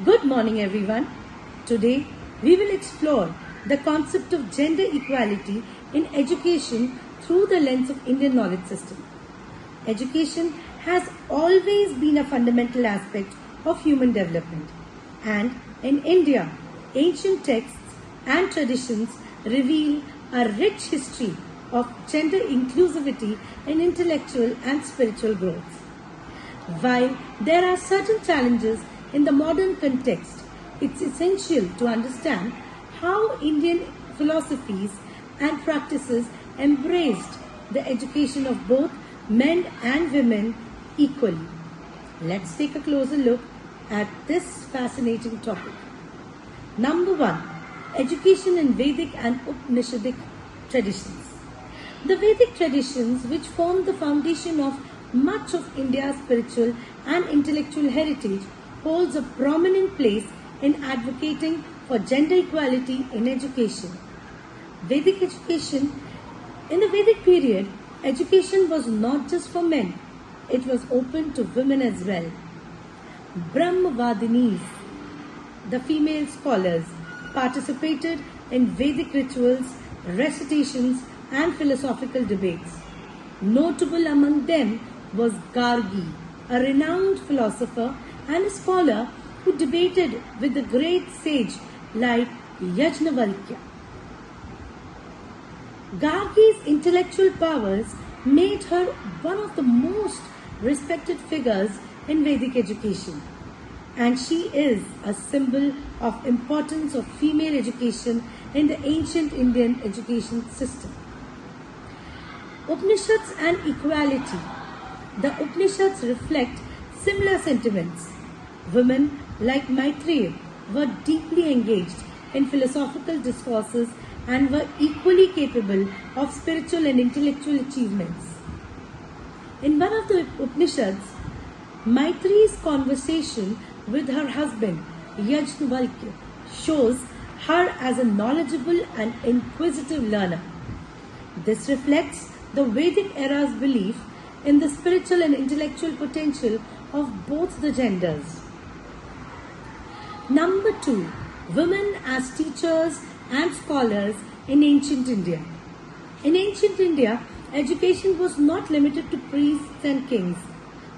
Good morning, everyone. Today, we will explore the concept of gender equality in education through the lens of Indian knowledge system. Education has always been a fundamental aspect of human development, and in India, ancient texts and traditions reveal a rich history of gender inclusivity in intellectual and spiritual growth. While there are certain challenges in the modern context, it's essential to understand how Indian philosophies and practices embraced the education of both men and women equally. Let's take a closer look at this fascinating topic. Number 1. Education in Vedic and Upanishadic traditions. The Vedic traditions, which form the foundation of much of India's spiritual and intellectual heritage, holds a prominent place in advocating for gender equality in education. Vedic education. In the Vedic period, education was not just for men, it was open to women as well. Brahmavadinis, the female scholars, participated in Vedic rituals, recitations, and philosophical debates. Notable among them was Gargi, a renowned philosopher and a scholar who debated with the great sage like Yajnavalkya. Gargi's intellectual powers made her one of the most respected figures in Vedic education, and she is a symbol of importance of female education in the ancient Indian education system. Upanishads and equality. The Upanishads reflect similar sentiments. Women like Maitreyi were deeply engaged in philosophical discourses and were equally capable of spiritual and intellectual achievements. In one of the Upanishads, Maitreyi's conversation with her husband Yajnavalkya shows her as a knowledgeable and inquisitive learner. This reflects the Vedic era's belief in the spiritual and intellectual potential of both the genders. Number 2. Women as teachers and scholars in ancient India. In ancient India, education was not limited to priests and kings.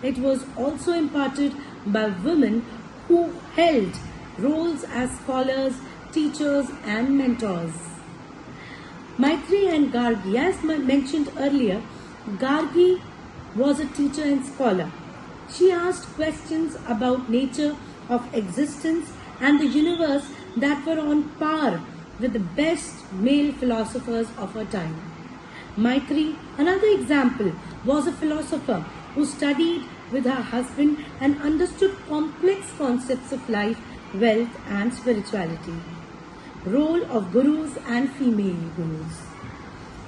It was also imparted by women who held roles as scholars, teachers, and mentors. Maitreyi and Gargi, as mentioned earlier, Gargi was a teacher and scholar. She asked questions about nature of existence and the universe that were on par with the best male philosophers of her time. Maitreyi, another example, was a philosopher who studied with her husband and understood complex concepts of life, wealth, and spirituality. Role of gurus and female gurus.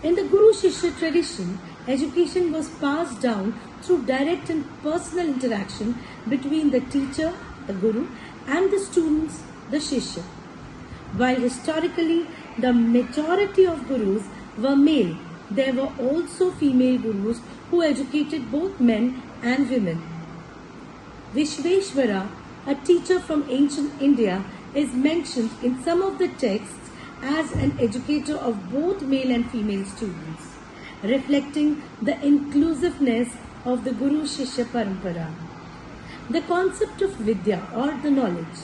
In the Guru Shishya tradition, education was passed down through direct and personal interaction between the teacher, the guru, and the students, the Shishya. While historically the majority of gurus were male, there were also female gurus who educated both men and women. Vishveshvara, a teacher from ancient India, is mentioned in some of the texts as an educator of both male and female students, reflecting the inclusiveness of the Guru Shishya Parampara. The concept of Vidya or the knowledge.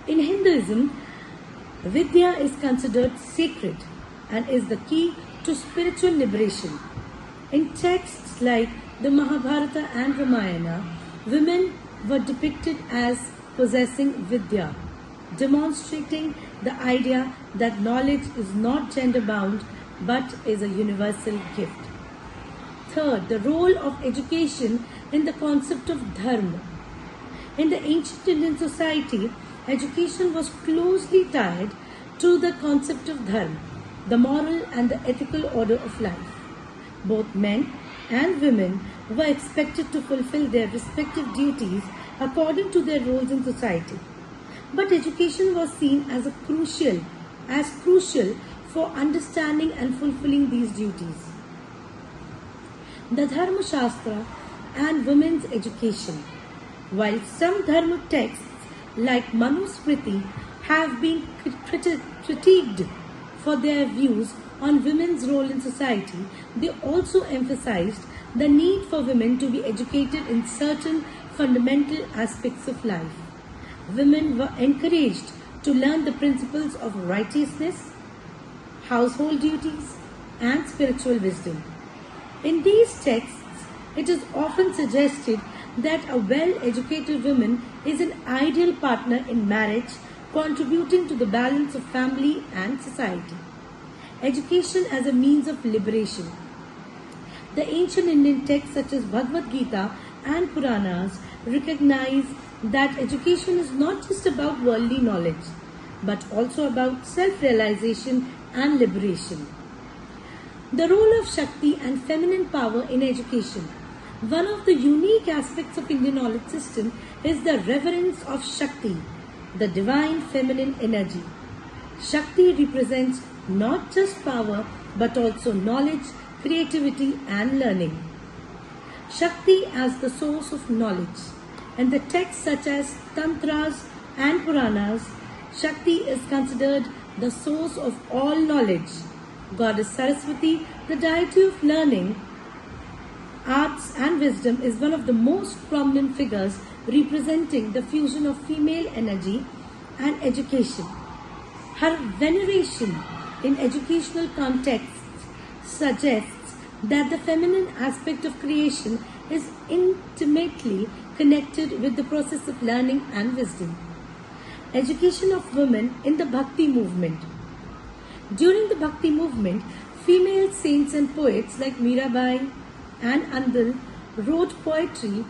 In Hinduism, Vidya is considered sacred and is the key to spiritual liberation. In texts like the Mahabharata and Ramayana, women were depicted as possessing Vidya, demonstrating the idea that knowledge is not gender bound but is a universal gift. Third, the role of education in the concept of dharma. In the ancient Indian society, education was closely tied to the concept of dharma, the moral and the ethical order of life. Both men and women were expected to fulfill their respective duties according to their roles in society. But education was seen as crucial for understanding and fulfilling these duties. The Dharma Shastra and women's education. While some Dharma texts like Manusmriti have been critiqued for their views on women's role in society, they also emphasized the need for women to be educated in certain fundamental aspects of life. Women were encouraged to learn the principles of righteousness, household duties, and spiritual wisdom. In these texts, it is often suggested that a well-educated woman is an ideal partner in marriage, contributing to the balance of family and society. Education as a means of liberation. The ancient Indian texts such as Bhagavad Gita and Puranas recognize that education is not just about worldly knowledge, but also about self-realization and liberation. The role of Shakti and feminine power in education. One of the unique aspects of Indian knowledge system is the reverence of Shakti, the divine feminine energy. Shakti represents not just power but also knowledge, creativity and learning. Shakti as the source of knowledge. In the texts such as Tantras and Puranas, Shakti is considered the source of all knowledge. Goddess Saraswati, the deity of learning, arts and wisdom, is one of the most prominent figures representing the fusion of female energy and education. Her veneration in educational contexts suggests that the feminine aspect of creation is intimately connected with the process of learning and wisdom. Education of women in the Bhakti movement. During the Bhakti movement, female saints and poets like Mirabai and Andal wrote poetry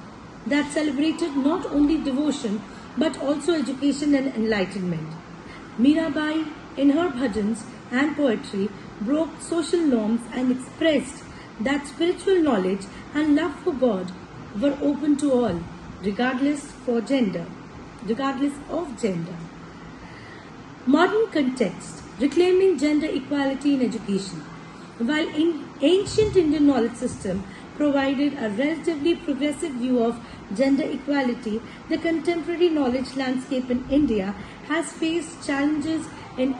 that celebrated not only devotion but also education and enlightenment. Mirabai, in her bhajans and poetry, broke social norms and expressed that spiritual knowledge and love for God were open to all, regardless of gender. Modern context, reclaiming gender equality in education. While in ancient Indian knowledge system provided a relatively progressive view of gender equality, the contemporary knowledge landscape in India has faced challenges in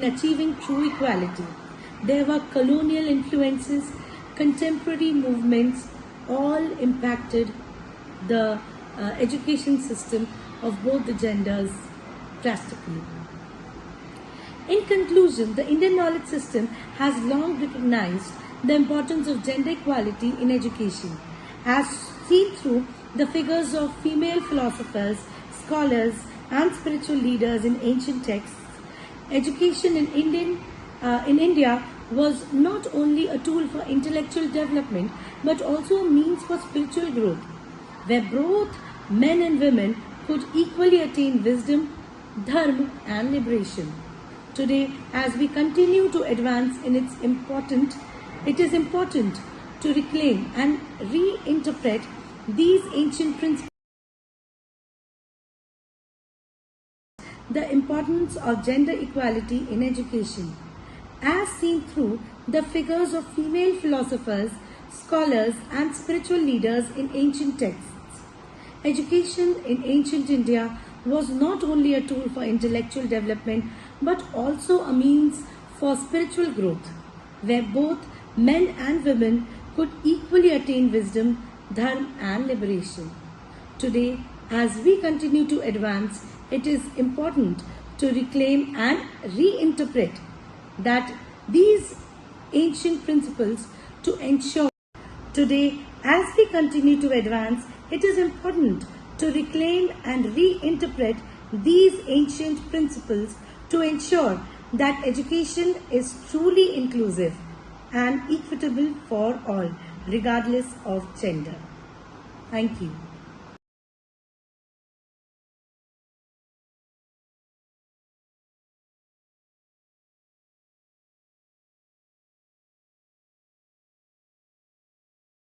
achieving true equality. There were colonial influences, contemporary movements, all impacted the education system of both the genders drastically. In conclusion, the Indian knowledge system has long recognized the importance of gender equality in education, as seen through the figures of female philosophers, scholars, and spiritual leaders in ancient texts. Education in India was not only a tool for intellectual development but also a means for spiritual growth, where both men and women could equally attain wisdom, dharma, and liberation. Today, as we continue to advance in it is important to reclaim and reinterpret these ancient principles. The importance of gender equality in education, as seen through the figures of female philosophers, scholars, and spiritual leaders in ancient texts. Education in ancient India was not only a tool for intellectual development but also a means for spiritual growth, where both men and women could equally attain wisdom, dharma, and liberation. Today, as we continue to advance, it is important to reclaim and reinterpret that these ancient principles to ensure. Today, as we continue to advance, it is important to reclaim and reinterpret these ancient principles to ensure that education is truly inclusive and equitable for all, regardless of gender. Thank you.